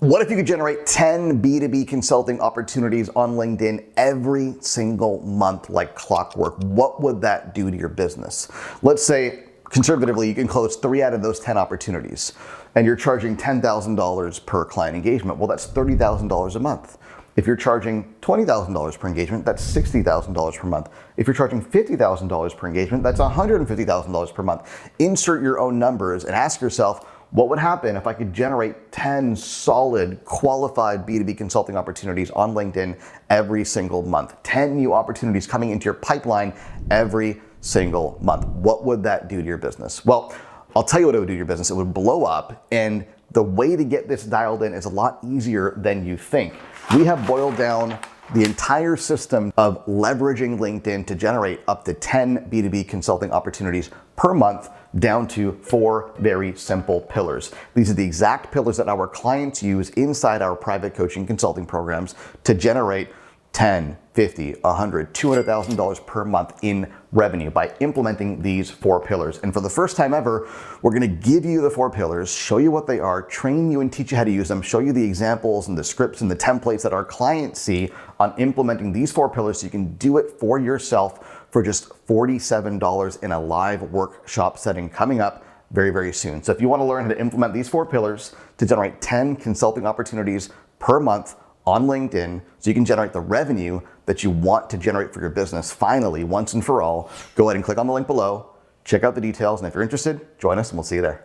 What if you could generate 10 B2B consulting opportunities on LinkedIn every single month like clockwork? What would that do to your business? Let's say, conservatively, you can close 3 out of those 10 opportunities and you're charging $10,000 per client engagement. Well, that's $30,000 a month. If you're charging $20,000 per engagement, that's $60,000 per month. If you're charging $50,000 per engagement, that's $150,000 per month. Insert your own numbers and ask yourself, what would happen if I could generate 10 solid, qualified B2B consulting opportunities on LinkedIn every single month? 10 new opportunities coming into your pipeline every single month. What would that do to your business? Well, I'll tell you what it would do to your business. It would blow up, and the way to get this dialed in is a lot easier than you think. We have boiled down the entire system of leveraging LinkedIn to generate up to 10 B2B consulting opportunities per month down to 4 very simple pillars. These are the exact pillars that our clients use inside our private coaching consulting programs to generate $10, $50, $100, $200,000 per month in revenue by implementing these 4 pillars. And for the first time ever, we're gonna give you the 4 pillars, show you what they are, train you and teach you how to use them, show you the examples and the scripts and the templates that our clients see on implementing these 4 pillars so you can do it for yourself for just $47 in a live workshop setting coming up very, very soon. So if you wanna learn how to implement these 4 pillars to generate 10 consulting opportunities per month on LinkedIn so you can generate the revenue that you want to generate for your business finally, once and for all, go ahead and click on the link below, check out the details, and if you're interested, join us and we'll see you there.